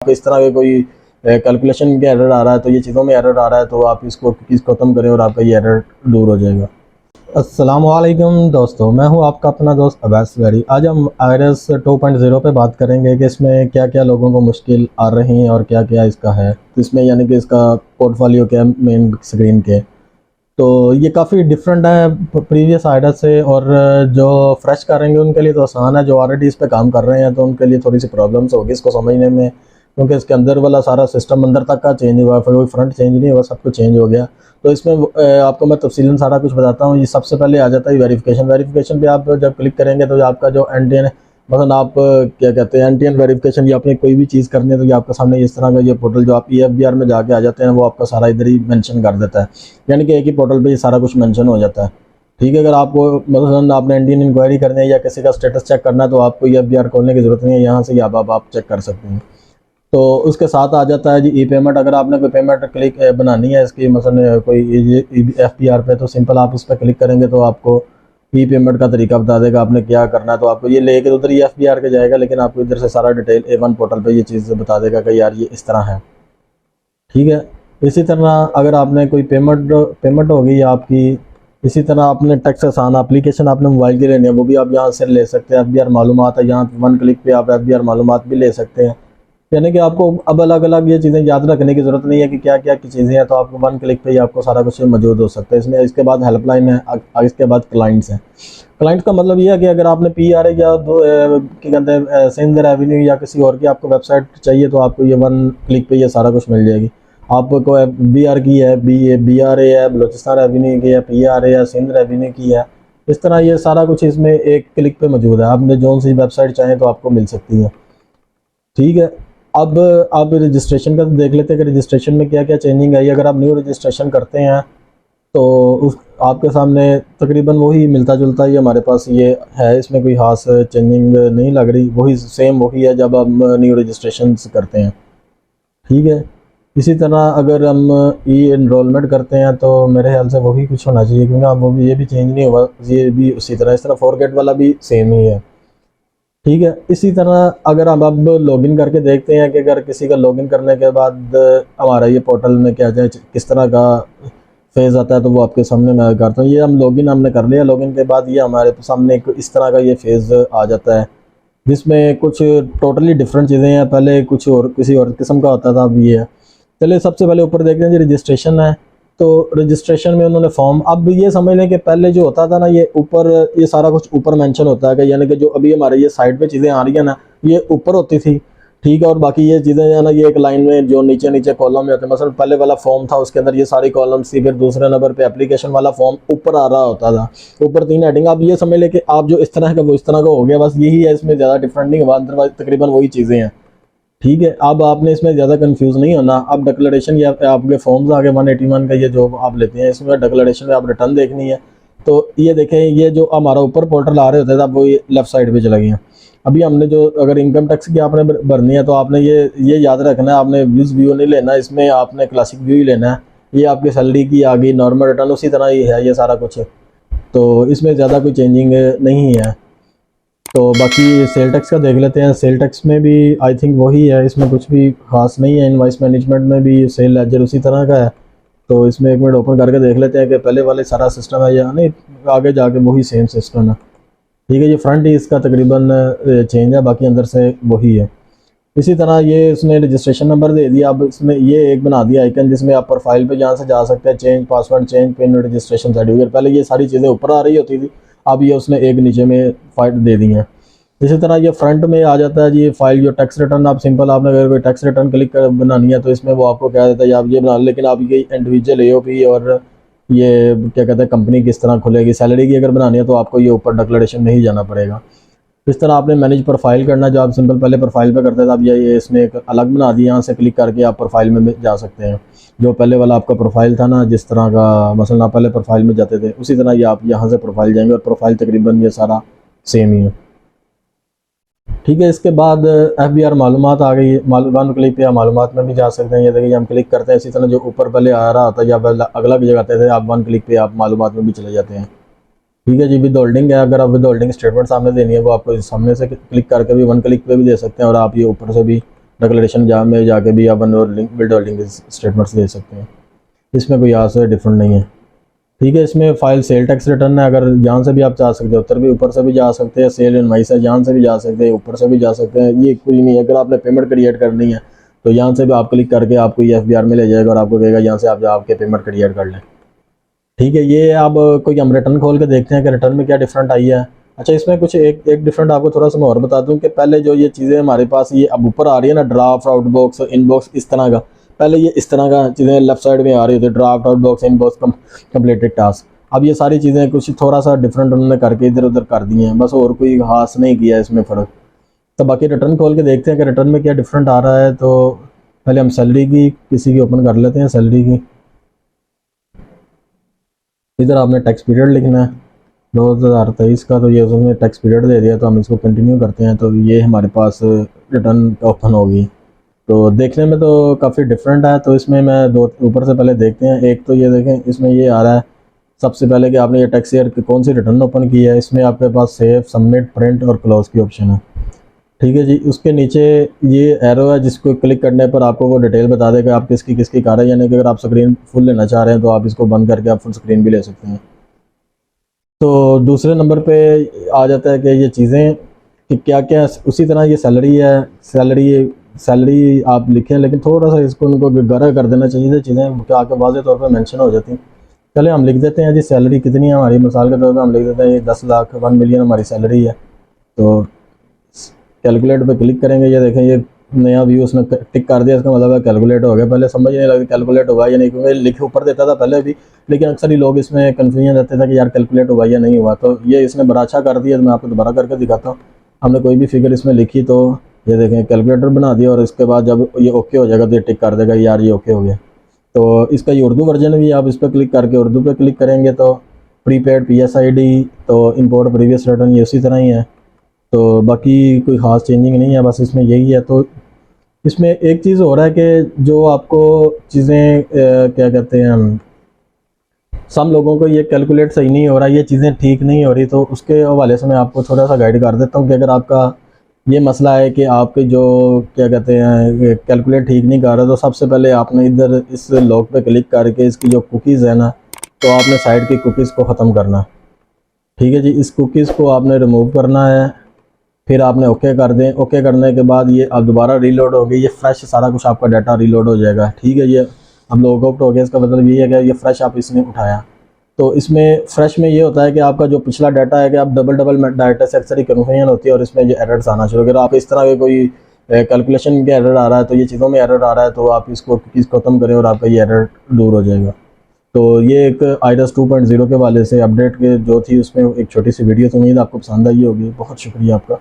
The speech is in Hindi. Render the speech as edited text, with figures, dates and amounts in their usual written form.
आपको इस तरह के कोई कैलकुलेशन के एरर आ रहा है, तो ये चीज़ों में एरर आ रहा है, तो आप इसको ख़त्म करें और आपका ये एरर दूर हो जाएगा। अस्सलाम वालेकुम दोस्तों, मैं हूं आपका अपना दोस्त अवैस वेरी। आज हम iOS 2.0 पे बात करेंगे कि इसमें क्या क्या लोगों को मुश्किल आ रही हैं और क्या क्या इसका है। तो इसमें यानी कि इसका पोर्टफोलियो क्या है मेन स्क्रीन के, तो ये काफ़ी डिफरेंट है प्रीवियस iOS से। और जो फ्रेश करेंगे उनके लिए तो आसान है, जो ऑलरेडी इस पर काम कर रहे हैं तो उनके लिए थोड़ी सी प्रॉब्लम्स होगी इसको समझने में, क्योंकि इसके अंदर वाला सारा सिस्टम अंदर तक का चेंज हुआ, फिर कोई फ्रंट चेंज नहीं हुआ, सब कुछ चेंज हो गया। तो इसमें आपको मैं तफसीलन सारा कुछ बताता हूँ। ये सबसे पहले आ जाता है वेरिफिकेशन पे आप जब क्लिक करेंगे तो आपका जो एन मतलब आप क्या कहते हैं एन वेरिफिकेशन, या आपने कोई भी चीज़ करनी है तो ये आपके सामने इस तरह का ये पोर्टल जो आप EFBR में जाके आ जाते हैं वो आपका सारा इधर ही मेंशन कर देता है, यानी कि एक ही पोर्टल पे ये सारा कुछ मेंशन हो जाता है। ठीक है, अगर आपको मतलब आपने इंडियन इंक्वायरी करनी है या किसी का स्टेटस चेक करना है तो आपको EFBR खोलने की ज़रूरत नहीं है, यहाँ से ही आप चेक कर सकते हैं। तो उसके साथ आ जाता है जी ई-पेमेंट। अगर आपने कोई पेमेंट क्लिक बनानी है इसकी मसलन कोई FBR पे, तो सिंपल आप उस पर क्लिक करेंगे तो आपको ई-पेमेंट का तरीका बता देगा आपने क्या करना है। तो आपको ये लेके उधर ही FBR के जाएगा, लेकिन आपको इधर से सारा डिटेल A1 पोर्टल पे ये चीज़ बता देगा कि यार ये इस तरह है। ठीक है, इसी तरह अगर आपने कोई पेमेंट होगी आपकी, इसी तरह आपने टैक्स आसान एप्लीकेशन आपने मोबाइल की लेनी है वो भी आप यहाँ से ले सकते हैं। FBR मालूमात है, यहाँ 1 क्लिक पे आप FBR मालूमात भी ले सकते हैं। यानी कि आपको अब अलग अलग ये चीज़ें याद रखने की ज़रूरत नहीं है कि क्या क्या की चीज़ें हैं, तो आपको 1 क्लिक पे ही आपको सारा कुछ मौजूद हो सकता है इसमें। इसके बाद हेल्पलाइन है, इसके बाद क्लाइंट्स हैं। क्लाइंट का मतलब ये है कि अगर आपने PRA या क्या कहते हैं सिंध रेवेन्यू या किसी और की आपको वेबसाइट चाहिए तो आपको ये 1 क्लिक पे ये सारा कुछ मिल जाएगी। आपको BR की है, BRA है, बलोचिस्तान रेवेन्यू की है, PRA है, सिंध रेवेन्यू की है, इस तरह ये सारा कुछ इसमें एक क्लिक पे मौजूद है। आपने जो सी वेबसाइट चाहें तो आपको मिल सकती है। ठीक है, अब रजिस्ट्रेशन का देख लेते हैं कि रजिस्ट्रेशन में क्या क्या चेंजिंग आई। अगर आप न्यू रजिस्ट्रेशन करते हैं तो उस आपके सामने तकरीबन वही मिलता जुलता ही हमारे पास ये है, इसमें कोई खास चेंजिंग नहीं लग रही, वही सेम वही है जब हम न्यू रजिस्ट्रेशन करते हैं। ठीक है, इसी तरह अगर हम ई-एनरोलमेंट करते हैं तो मेरे ख्याल से वही कुछ होना चाहिए, क्योंकि अब वो भी ये भी चेंज नहीं हुआ, ये भी उसी तरह, इस तरह फॉरगेट वाला भी सेम ही है। ठीक है, इसी तरह अगर हम अब लॉगिन करके देखते हैं कि अगर किसी का लॉगिन करने के बाद हमारा ये पोर्टल में क्या जाए किस तरह का फेज़ आता है, तो वो आपके सामने मैं करता हूँ। ये हम लॉगिन हमने कर लिया, लॉगिन के बाद ये हमारे सामने एक इस तरह का ये फेज़ आ जाता है जिसमें कुछ टोटली डिफरेंट चीज़ें हैं। पहले कुछ और किसी और किस्म का होता था, अब ये है। चलिए सबसे पहले ऊपर देखते हैं जी रजिस्ट्रेशन है। तो रजिस्ट्रेशन में उन्होंने फॉर्म, अब ये समझ लें कि पहले जो होता था ना ये ऊपर ये सारा कुछ ऊपर मेंशन होता है कि यानी कि जो अभी हमारे ये साइड पे चीज़ें आ रही है ना ये ऊपर होती थी। ठीक है, और बाकी ये चीज़ें जो है ना ये एक लाइन में जो नीचे नीचे कॉलम में होते हैं। मसलन पहले वाला फॉर्म था उसके अंदर ये सारी कॉलम्स थी, फिर दूसरे नंबर पे एप्लीकेशन वाला फॉर्म ऊपर आ रहा होता था, ऊपर 3 हेडिंग। अब ये समझ लें कि आप जो इस तरह का वो इस तरह का हो गया, बस यही है, इसमें ज़्यादा डिफरेंट नहीं हुआ, अदरवाइज तकरीबन वही चीज़ें हैं। ठीक है, अब आपने इसमें ज़्यादा कंफ्यूज नहीं होना। अब डिक्लेरेशन या आपके फॉर्म्स आगे 181 का ये जो आप लेते हैं इसमें डिक्लेरेशन में आप रिटर्न देखनी है। तो ये देखें, ये जो हमारा ऊपर पोर्टल आ रहे होते थे अब वो ये लेफ्ट साइड पे चले गए हैं। अभी हमने जो अगर इनकम टैक्स की आपने भरनी है तो आपने ये याद रखना है, आपने व्यूज़ व्यू नहीं लेना, इसमें आपने क्लासिक व्यू ही लेना है। ये आपकी सैलरी की आ गई, नॉर्मल रिटर्न उसी तरह ही है ये सारा कुछ, तो इसमें ज़्यादा कोई चेंजिंग नहीं है। तो बाकी सेल टैक्स का देख लेते हैं। सेल टैक्स में भी आई थिंक वही है, इसमें कुछ भी खास नहीं है। इनवाइस मैनेजमेंट में भी सेल लेजर उसी तरह का है। तो इसमें एक मिनट ओपन करके देख लेते हैं कि पहले वाले सारा सिस्टम है या नहीं, आगे जाके वही सेम सिस्टम है। ठीक है, ये फ्रंट ही इसका तकरीबन चेंज है, बाकी अंदर से वही है। इसी तरह ये इसने रजिस्ट्रेशन नंबर दे दिया। अब इसमें ये एक बना दिया आइकन जिसमें आप प्रोफाइल पे जहाँ से जा सकते हैं, change password, change pin, registration certificate. पहले ये सारी चीज़ें ऊपर आ रही होती थी, अब ये उसने एक नीचे में फाइल दे दी हैं। इसी तरह ये फ्रंट में आ जाता है जी फाइल जो टैक्स रिटर्न। आप सिंपल आपने अगर कोई टैक्स रिटर्न क्लिक कर बनानी है तो इसमें वो आपको कह देता है आप ये बना लें, लेकिन आप ये इंडिविजुअल AOP और ये क्या कहते हैं कंपनी किस तरह खुलेगी, सैलरी की अगर बनानी है तो आपको ये ऊपर डिक्लेरेशन में ही जाना पड़ेगा। इस तरह आपने मैनेज प्रोफाइल करना, जो आप सिंपल पहले प्रोफाइल पे करते थे, अब ये इसने एक अलग बना दिया। यहाँ से क्लिक करके आप प्रोफाइल में जा सकते हैं। जो पहले वाला आपका प्रोफाइल था ना, जिस तरह का मसलन आप पहले प्रोफाइल में जाते थे उसी तरह ये आप यहाँ से प्रोफाइल जाएंगे और प्रोफाइल तकरीबन ये सारा सेम ही है। ठीक है, इसके बाद FBR मालूमात आ गई। 1 क्लिक पे आप मालूमात में भी जा सकते हैं। ये देखिए हम क्लिक करते हैं, इसी तरह जो ऊपर पहले आ रहा था या अगला भी जगह थे, आप 1 क्लिक पे आप मालूमात में भी चले जाते हैं। ठीक है जी, विद होल्डिंग है। अगर आप विद होल्डिंग स्टेटमेंट सामने देनी है वो आपको सामने से क्लिक करके भी 1 क्लिक पे भी दे सकते हैं, और आप ये ऊपर से भी डिक्लेरेशन जहाँ में जाके भी आप बिल्ड और लिंक स्टेटमेंट्स दे सकते हैं। इसमें कोई यहाँ से डिफरेंट नहीं है। ठीक है, इसमें फाइल सेल टैक्स रिटर्न है, अगर जहाँ से भी आप जा सकते हो, ऊपर से भी जा सकते हैं, सेल इनवाइस है जहाँ से भी जा सकते हैं, ऊपर से भी जा सकते हैं, ये कोई नहीं है। अगर आपने पेमेंट क्रिएट करनी है तो यहाँ से भी आप क्लिक करके आपको ये FBR में ले जाएगा और आपको कहेगा यहाँ से आप आपके पेमेंट क्रिएट कर लें। ठीक है, ये अब कोई हम रिटर्न खोल के देखते हैं कि रिटर्न में क्या डिफरेंट आई है। अच्छा, इसमें कुछ एक डिफरेंट आपको थोड़ा सा मैं और बता दूं कि पहले जो ये चीज़ें हमारे पास ये अब ऊपर आ रही है ना, ड्राफ्ट, आउटबॉक्स, इनबॉक्स, इस तरह का, पहले ये इस तरह का चीज़ें लेफ्ट साइड में आ रही थी, draft, outbox, inbox, completed task. अब ये सारी चीज़ें कुछ थोड़ा सा डिफरेंट उन्होंने करके इधर उधर कर दी हैं, बस और कोई खास नहीं किया इसमें फ़र्क। तो बाकी रिटर्न खोल के देखते हैं कि रिटर्न में क्या डिफरेंट आ रहा है। तो पहले हम सैलरी की किसी की ओपन कर लेते हैं, सैलरी की। इधर आपने टैक्स पीरियड लिखना है 2023 का, तो ये उसने टैक्स पीरियड दे दिया, तो हम इसको कंटिन्यू करते हैं। तो ये हमारे पास रिटर्न ओपन होगी। तो देखने में तो काफ़ी डिफरेंट है। तो इसमें मैं दो ऊपर से पहले देखते हैं। एक तो ये देखें, इसमें ये आ रहा है सबसे पहले कि आपने ये टैक्स ईयर की कौन सी रिटर्न ओपन की है। इसमें आपके पास सेव, सबमिट, प्रिंट और क्लोज की ऑप्शन है। ठीक है जी, उसके नीचे ये एरो है जिसको क्लिक करने पर आपको वो डिटेल बता देगा आप किसकी कार है, यानी कि अगर आप स्क्रीन फुल लेना चाह रहे हैं तो आप इसको बंद करके आप फुल स्क्रीन भी ले सकते हैं। तो दूसरे नंबर पे आ जाता है कि ये चीज़ें कि क्या क्या, उसी तरह ये सैलरी है, सैलरी आप लिखें, लेकिन थोड़ा सा इसको उनको गहरा कर देना चाहिए था, चीज़ें क्या आके वाज़े तौर पर मेंशन हो जाती। चले हम लिख देते हैं जी सैलरी कितनी है हमारी, मिसाल के तौर पर हम लिख देते हैं ये 10 लाख 1 मिलियन हमारी सैलरी है। तो कैलकुलेट पे क्लिक करेंगे, ये देखें ये नया व्यू उसने टिक कर दिया, इसका मतलब है कैलकुलेट हो गया। पहले समझ नहीं लगा कैलकुलेट हुआ या नहीं, क्योंकि लिखे ऊपर देता था पहले भी, लेकिन अक्सर ही लोग इसमें कन्फ्यूजन रहते थे कि यार कैलकुलेट हुआ या नहीं हुआ। तो ये इसने बड़ा अच्छा कर दिया। तो मैं आपको दोबारा करके दिखाता हूँ। हमने कोई भी फिगर इसमें लिखी तो ये देखें कैलकुलेटर बना दिया, और इसके बाद जब ये ओके हो जाएगा तो ये टिक कर देगा यार ये ओके हो गया। तो इसका ये उर्दू वर्जन भी, आप इस पर क्लिक करके उर्दू पे क्लिक करेंगे तो प्रीपेड PSID, तो इंपोर्ट प्रीवियस रिटर्न ये उसी तरह ही है। तो बाकी कोई ख़ास चेंजिंग नहीं है, बस इसमें यही है। तो इसमें एक चीज़ हो रहा है कि जो आपको चीज़ें क्या कहते हैं, सम लोगों को ये कैलकुलेट सही नहीं हो रहा, ये चीज़ें ठीक नहीं हो रही, तो उसके हवाले से मैं आपको थोड़ा सा गाइड कर देता हूँ कि अगर आपका ये मसला है कि आपके जो क्या कहते हैं कैलकुलेट ठीक नहीं कर रहा, तो सबसे पहले आपने इधर इस लॉक पे क्लिक करके इसकी जो कुकीज़ है ना, तो आपने साइड की कुकीज़ को ख़त्म करना। ठीक है जी, इस कुकीज़ को आपने रिमूव करना है, फिर आपने ओके कर दें। ओके करने के बाद ये अब दोबारा रीलोड हो गई, ये फ्रेश सारा कुछ आपका डाटा रीलोड हो जाएगा। ठीक है, ये अब लॉग आउट हो गया, इसका मतलब ये है कि ये फ्रेश आप इसने उठाया। तो इसमें फ्रेश में ये होता है कि आपका जो पिछला डाटा है कि आप डबल डाटा से अक्सर ही कन्फ्यूजन होती है और इसमें जो एरर्स आना शुरू। अगर आप इस तरह के कोई कैलकुलेशन के एरर आ रहा है, तो ये चीज़ों में एरर आ रहा है, तो आप इसको ख़त्म करें और आपका ये एरर दूर हो जाएगा। तो ये एक IDAS 2.0 के वाले से अपडेट के जो थी उसमें एक छोटी सी वीडियो, तो उम्मीद आपको पसंद आई होगी। बहुत शुक्रिया आपका।